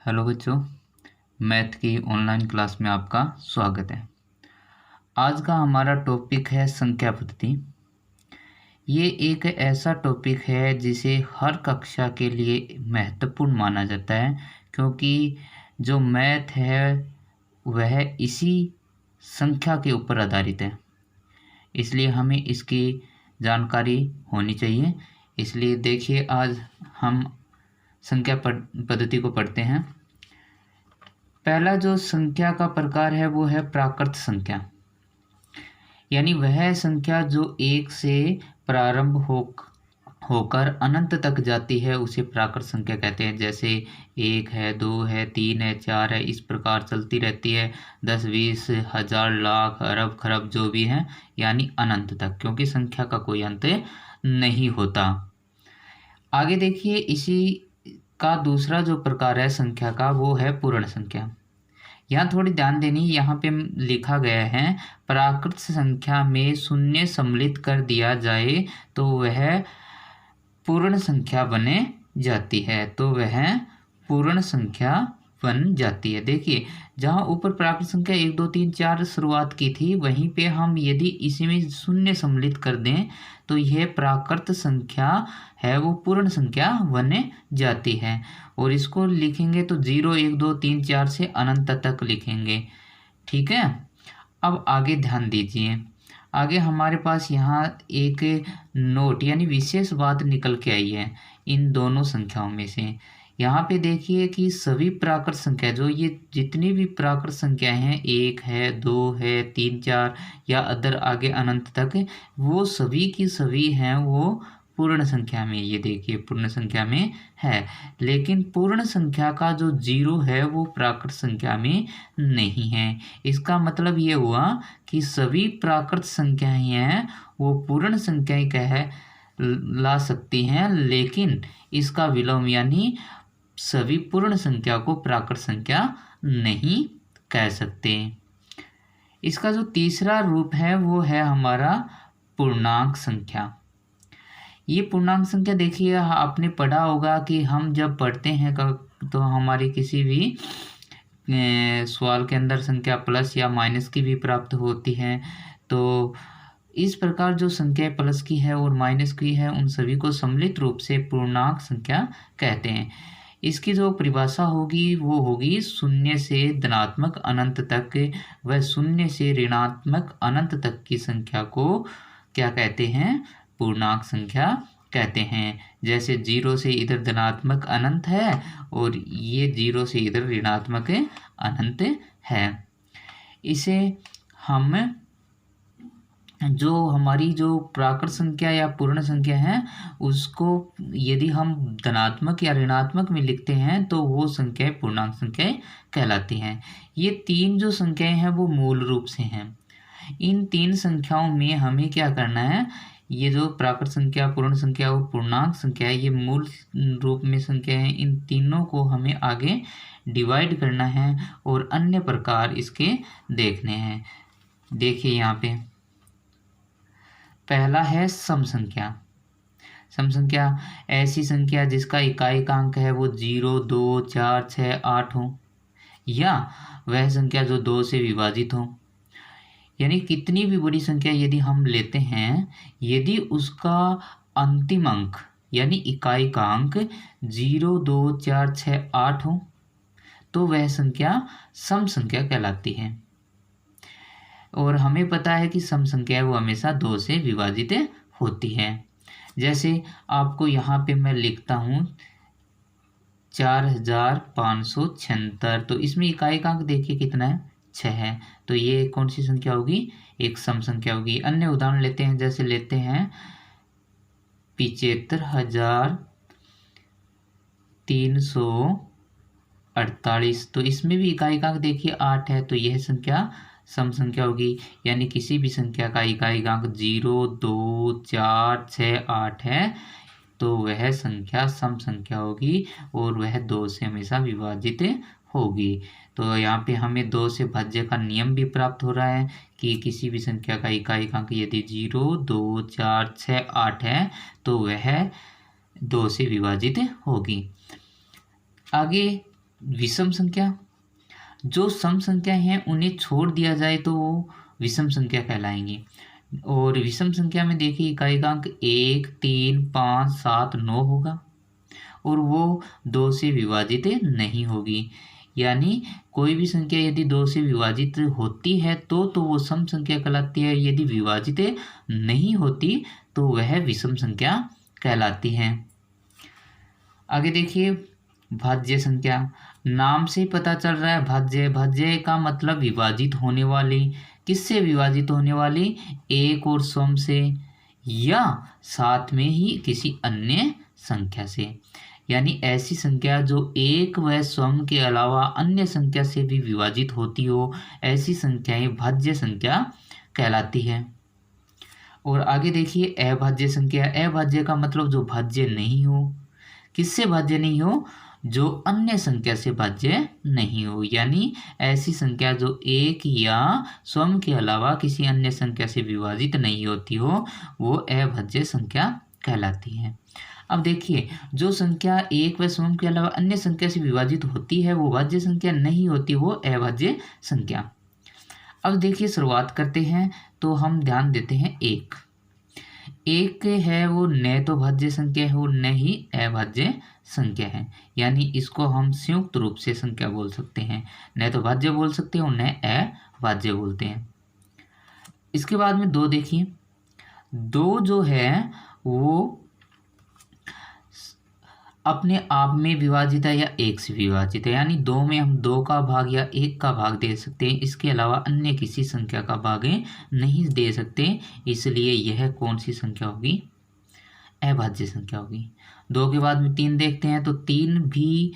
Hello बच्चों, math की online class में आपका स्वागत है। आज का हमारा टॉपिक है संख्या पद्धति। ये एक ऐसा टॉपिक है जिसे हर कक्षा के लिए महत्वपूर्ण माना जाता है, क्योंकि जो मैथ है वह इसी संख्या के ऊपर आधारित है। इसलिए हमें इसकी जानकारी होनी चाहिए। इसलिए देखिए, आज हम संख्या पद्धति को पढ़ते हैं। पहला जो संख्या का प्रकार है वो है प्राकृत संख्या, यानी वह संख्या जो एक से प्रारंभ होकर अनंत तक जाती है उसे प्राकृत संख्या कहते हैं। जैसे 1 है, 2 है, 3 है, 4 है, इस प्रकार चलती रहती है 10, 20, हजार, लाख, अरब, खरब जो भी है, यानी अनंत तक, क्योंकि संख्या का कोई अंत नहीं होता। आगे देखिए, इसी का दूसरा जो प्रकार है संख्या का वो है पूर्ण संख्या। यहाँ थोड़ी ध्यान देनी, यहाँ पे लिखा गया है प्राकृत संख्या में शून्य सम्मिलित कर दिया जाए तो वह पूर्ण संख्या बने जाती है। तो वह पूर्ण संख्या बन जाती है। देखिए, जहाँ ऊपर प्राकृत संख्या 1, 2, 3, 4 शुरुआत की थी, वहीं पे हम यदि इसमें शून्य सम्मिलित कर दें तो यह प्राकृत संख्या है वो पूर्ण संख्या बने जाती है। और इसको लिखेंगे तो 0, 1, 2, 3, 4 से अनंत तक लिखेंगे। ठीक है। अब आगे ध्यान दीजिए, आगे हमारे पास यहाँ एक नोट यानी विशेष बात निकल के आई है इन दोनों संख्याओं में से। यहाँ पे देखिए कि सभी प्राकृत संख्या, जो ये जितनी भी प्राकृत संख्याएं हैं, 1 है, 2 है, 3, 4 या अदर आगे अनंत तक, वो सभी की सभी हैं वो पूर्ण संख्या में। ये देखिए पूर्ण संख्या में है, लेकिन पूर्ण संख्या का जो 0 है वो प्राकृत संख्या में नहीं है। इसका मतलब ये हुआ कि सभी प्राकृत संख्याएं हैं वो पूर्ण संख्याएं कह ला सकती हैं, लेकिन इसका विलोम यानी सभी पूर्ण संख्या को प्राकृत संख्या नहीं कह सकते। इसका जो तीसरा रूप है वो है हमारा पूर्णांक संख्या। ये पूर्णांक संख्या देखिए, आपने पढ़ा होगा कि हम जब पढ़ते हैं तो हमारी किसी भी सवाल के अंदर संख्या प्लस या माइनस की भी प्राप्त होती है। तो इस प्रकार जो संख्या प्लस की है और माइनस की है, उन सभी को सम्मिलित रूप से पूर्णांक संख्या कहते हैं। इसकी जो परिभाषा होगी वो होगी शून्य से धनात्मक अनंत तक व शून्य से ऋणात्मक अनंत तक की संख्या को क्या कहते हैं? पूर्णांक संख्या कहते हैं। जैसे 0 से इधर धनात्मक अनंत है और ये 0 से इधर ऋणात्मक अनंत है। इसे हम जो हमारी जो प्राकृत संख्या या पूर्ण संख्या है उसको यदि हम धनात्मक या ऋणात्मक में लिखते हैं तो वो संख्याएं पूर्णांक संख्याएं कहलाती हैं। ये तीन जो संख्याएं हैं वो मूल रूप से हैं। इन तीन संख्याओं में हमें क्या करना है? ये जो प्राकृत संख्या, पूर्ण संख्या और पूर्णांक संख्या है, ये मूल रूप में संख्या है। इन तीनों को हमें आगे डिवाइड करना है और अन्य प्रकार इसके देखने हैं। देखिए यहाँ पे पहला है सम संख्या। सम संख्या ऐसी संख्या जिसका इकाइकांक है वो 0, 2, 4, 6, 8 हो, या वह संख्या जो 2 से विभाजित हो। यानी कितनी भी बड़ी संख्या यदि हम लेते हैं, यदि उसका अंतिम अंक यानी इकाइकांक 0, 2, 4, 6, 8 हो तो वह संख्या सम संख्या कहलाती है। और हमें पता है कि सम संख्या वो हमेशा 2 से विभाजित होती है। जैसे आपको यहाँ पे मैं लिखता हूँ 4576, तो इसमें इकाइकांक देखिए कितना है? 6 है। तो ये कौन सी संख्या होगी? एक सम संख्या होगी। अन्य उदाहरण लेते हैं, जैसे लेते हैं 75,348, तो इसमें भी इकाइकांक देखिए 8 है। तो यह संख्या सम संख्या होगी। यानी किसी भी संख्या का इकाइकांक 0, 2, 4, 6, 8 है तो वह संख्या सम संख्या होगी और वह 2 से हमेशा विभाजित होगी। तो यहाँ पे हमें 2 से भाज्य का नियम भी प्राप्त हो रहा है कि किसी भी संख्या का इकाइकांक यदि 0, 2, 4, 6, 8 है तो वह 2 से विभाजित होगी। आगे विषम संख्या। जो सम संख्या हैं उन्हें छोड़ दिया जाए तो वो विषम संख्या कहलाएंगी। और विषम संख्या में देखिए इकाइकांक 1, 3, 5, 7, 9 होगा और वो 2 से विभाजित नहीं होगी। यानी कोई भी संख्या यदि 2 से विभाजित होती है तो वो सम संख्या कहलाती है, यदि विभाजित नहीं होती तो वह विषम संख्या कहलाती है। आगे देखिए भाज्य संख्या। नाम से पता चल रहा है भाज्य। भाज्य का मतलब विभाजित होने वाली। किससे विभाजित होने वाली? एक और सम से या साथ में ही किसी अन्य संख्या से। यानी ऐसी संख्या जो एक व सम के अलावा अन्य संख्या से भी विभाजित होती हो, ऐसी संख्याएं भाज्य संख्या कहलाती है। और आगे देखिए अभाज्य संख्या। अभाज्य का मतलब जो भाज्य नहीं हो। किससे भाज्य नहीं हो? जो अन्य संख्या से भाज्य नहीं हो। यानी ऐसी संख्या जो एक या सम के अलावा किसी अन्य संख्या से विभाजित नहीं होती हो, वो अभाज्य संख्या कहलाती है। अब देखिए जो संख्या एक व सम के अलावा अन्य संख्या से विभाजित होती है वो भाज्य संख्या नहीं होती, वो अभाज्य संख्या। अब देखिए शुरुआत करते हैं तो हम ध्यान देते हैं एक है वो न तो भाज्य संख्या है और न ही अभाज्य संख्या है। यानी इसको हम संयुक्त रूप से संख्या बोल सकते हैं, न तो भाज्य बोल सकते हैं और न अभाज्य बोलते हैं। इसके बाद में 2 देखिए। 2 जो है वो अपने आप में विभाजित है या 1 से विभाजित है। यानी 2 में हम 2 का भाग या 1 का भाग दे सकते हैं, इसके अलावा अन्य किसी संख्या का भाग नहीं दे सकते। इसलिए यह कौन सी संख्या होगी? अभाज्य संख्या होगी। 2 के बाद में 3 देखते हैं तो 3 भी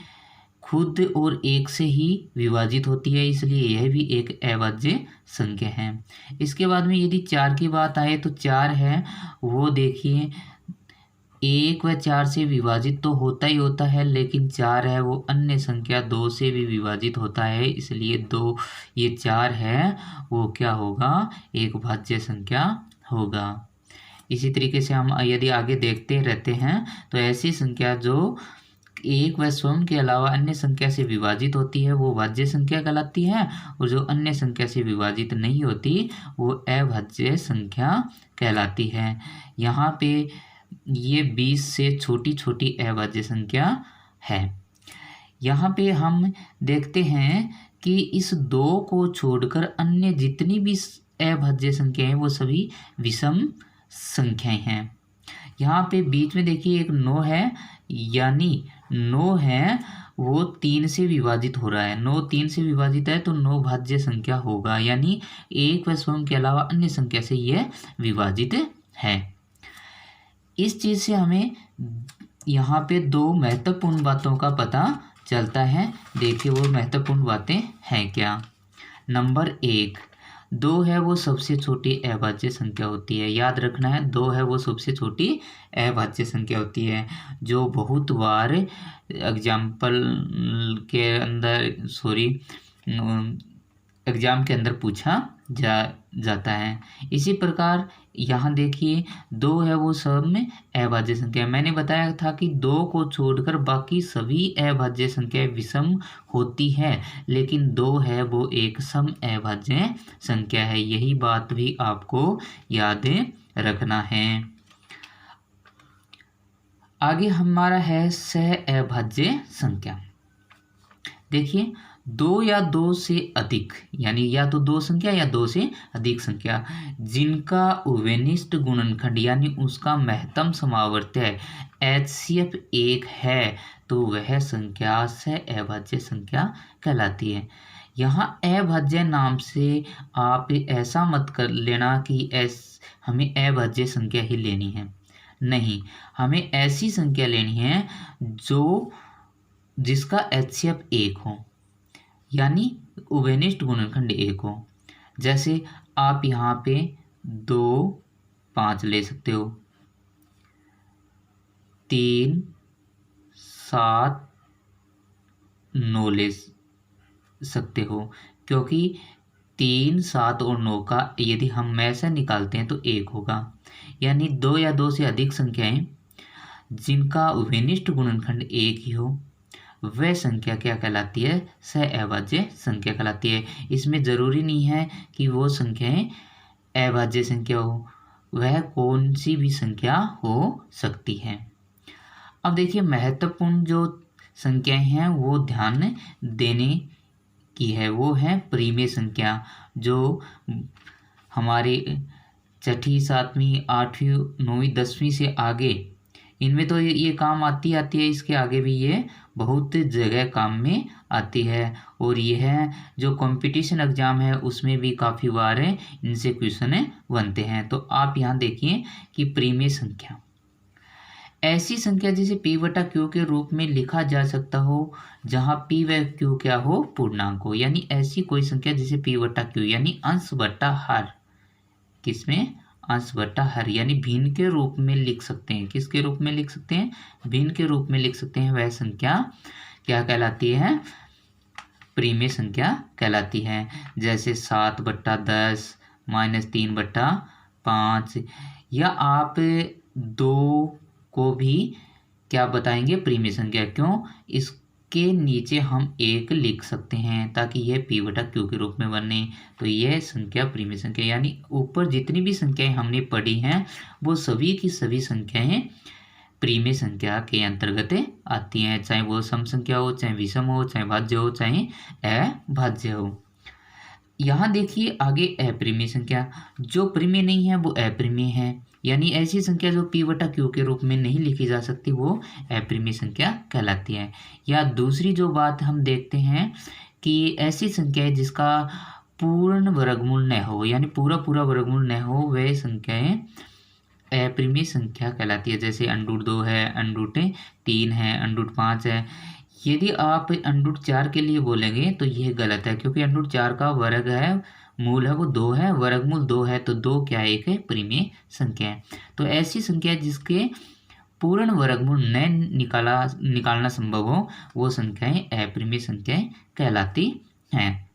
खुद और 1 से ही विभाजित होती है, इसलिए यह भी एक अभाज्य संख्या है। इसके बाद में यदि 4 की बात आए तो 4 है वो देखिए 1 व 4 से विभाजित तो होता ही होता है, लेकिन 4 है वो अन्य संख्या 2 से भी विभाजित होता है, इसलिए 2 ये 4 है वो क्या होगा? एक भाज्य संख्या होगा। इसी तरीके से हम यदि आगे देखते रहते हैं तो ऐसी संख्या जो एक व सम के अलावा अन्य संख्या से विभाजित होती है वो भाज्य संख्या कहलाती है, और जो अन्य संख्या से विभाजित नहीं होती वो अभाज्य संख्या कहलाती है। यहाँ पे ये 20 से छोटी छोटी अभाज्य संख्या है। यहाँ पे हम देखते हैं कि इस 2 को छोड़कर अन्य जितनी भी अभाज्य संख्या हैं वो सभी विषम संख्याएं हैं। यहाँ पे बीच में देखिए एक 9 है, यानी 9 है वो 3 से विभाजित हो रहा है। 9 3 से विभाजित है तो 9 भाज्य संख्या होगा, यानी 1 व सम के अलावा अन्य संख्या से यह विभाजित है। इस चीज़ से हमें यहाँ पे 2 महत्वपूर्ण बातों का पता चलता है। देखिए वो महत्वपूर्ण बातें हैं क्या। नंबर 1, 2 है वो सबसे छोटी अभाज्य संख्या होती है। याद रखना है 2 है वो सबसे छोटी अभाज्य संख्या होती है, जो बहुत बार एग्जाम के अंदर पूछा जाता है। इसी प्रकार यहाँ देखिए 2 है वो सब में अभाज्य संख्या। मैंने बताया था कि 2 को छोड़कर बाकी सभी अभाज्य संख्याएं विषम होती है, लेकिन 2 है वो एक सम अभाज्य संख्या है। यही बात भी आपको याद रखना है। आगे हमारा है सह अभाज्य संख्या। देखिए 2 या 2 से अधिक, यानी या तो 2 संख्या या 2 से अधिक संख्या जिनका उभयनिष्ठ गुणनखंड यानी उसका महत्तम समावर्त्य HCF 1 है तो वह संख्या सह अभाज्य संख्या कहलाती है। यहाँ अभाज्य नाम से आप ऐसा मत कर लेना कि हमें अभाज्य संख्या ही लेनी है। नहीं, हमें ऐसी संख्या लेनी है जिसका HCF 1 हो, यानी उभयनिष्ठ गुणनखंड 1 हो। जैसे आप यहाँ पे 2 5 ले सकते हो, 3 7 9 ले सकते हो, क्योंकि 3 7 और 9 का यदि हम में से निकालते हैं तो 1 होगा। यानी 2 या 2 से अधिक संख्याएं जिनका उभयनिष्ठ गुणनखंड 1 ही हो, वह संख्या क्या कहलाती है? सह-अभाज्य संख्या कहलाती है। इसमें ज़रूरी नहीं है कि वो संख्याएं अभाज्य संख्या हो, वह कौन सी भी संख्या हो सकती है। अब देखिए महत्वपूर्ण जो संख्याएं हैं वो ध्यान देने की है, वो है परिमेय संख्या, जो हमारे छठी, सातवीं, आठवीं, नौवीं, 10वीं से आगे इनमें तो ये काम आती है, इसके आगे भी ये बहुत जगह काम में आती है। और ये है जो कंपटीशन एग्जाम है उसमें भी काफ़ी बार इनसे क्वेश्चन बनते हैं। तो आप यहाँ देखिए कि परिमेय संख्या ऐसी संख्या जिसे p बटा q के रूप में लिखा जा सकता हो, जहाँ p व q क्या हो? पूर्णांक हो। यानी ऐसी कोई संख्या जिसे p बटा q यानी अंश बटा हर, किसमें? अंश बटा हर यानी भिन्न के रूप में लिख सकते हैं। किसके रूप में लिख सकते हैं? भिन्न के रूप में लिख सकते हैं। वह संख्या क्या कहलाती है? परिमेय संख्या कहलाती है। जैसे 7/10 -3/5, या आप 2 को भी क्या बताएंगे? परिमेय संख्या। क्यों? इसके नीचे हम 1 लिख सकते हैं ताकि यह p बटा q के रूप में बने। तो यह संख्या परिमेय संख्या, यानी ऊपर जितनी भी संख्याएं हमने पढ़ी हैं वो सभी की सभी संख्याएं परिमेय संख्या के अंतर्गत आती हैं, चाहे वो सम संख्या हो, चाहे विषम हो, चाहे भाज्य हो, चाहे अभाज्य हो। यहाँ देखिए आगे अपरिमेय संख्या, जो परिमेय नहीं है वो अपरिमेय है, यानी ऐसी संख्या जो p बटा q के रूप में नहीं लिखी जा सकती वो अपरिमेय संख्या कहलाती है। या दूसरी जो बात हम देखते हैं कि ऐसी संख्या है जिसका पूर्ण वर्गमूल न हो, यानी पूरा वर्गमूल न हो, वह संख्याएं अपरिमेय संख्या कहलाती है। जैसे √2 है, √3 है, √5 है। यदि आप √4 के लिए बोलेंगे तो यह गलत है, क्योंकि √4 का वर्ग है, मूल है वो 2 है, वर्गमूल 2 है, तो 2 क्या है? एक है परिमेय संख्या है। तो ऐसी संख्या जिसके पूर्ण वर्गमूल न निकालना संभव हो वो संख्याएं अपरिमेय संख्याएं कहलाती हैं।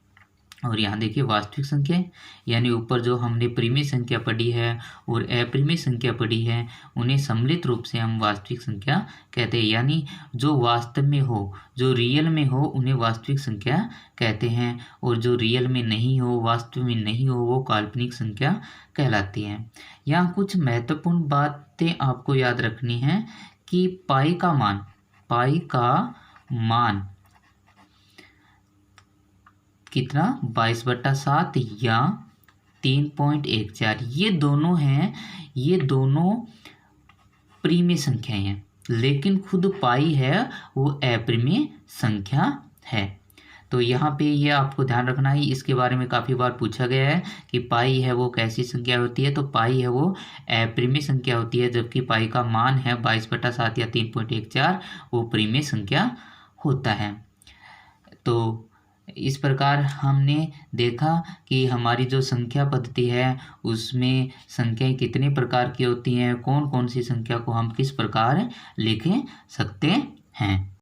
और यहाँ देखिए वास्तविक संख्या, यानी ऊपर जो हमने परिमेय संख्या पढ़ी है और अपरिमेय संख्या पढ़ी है उन्हें सम्मिलित रूप से हम वास्तविक संख्या कहते हैं। यानी जो वास्तव में हो, जो रियल में हो, उन्हें वास्तविक संख्या कहते हैं, और जो रियल में नहीं हो, वास्तव में नहीं हो, वो काल्पनिक संख्या कहलाती है। यहाँ कुछ महत्वपूर्ण बातें आपको याद रखनी है कि पाई का मान कितना? 22/7 या 3.14, ये दोनों हैं, ये दोनों परिमेय संख्याएं हैं, लेकिन खुद पाई है वो अपरिमेय संख्या है। तो यहाँ पे ये आपको ध्यान रखना है, इसके बारे में काफ़ी बार पूछा गया है कि पाई है वो कैसी संख्या होती है। तो पाई है वो अपरिमेय संख्या होती है, जबकि पाई का मान है 22/7 या 3.14, वो परिमेय संख्या होता है। तो इस प्रकार हमने देखा कि हमारी जो संख्या पद्धति है उसमें संख्याएं कितने प्रकार की होती हैं, कौन कौन सी संख्या को हम किस प्रकार लिख सकते हैं।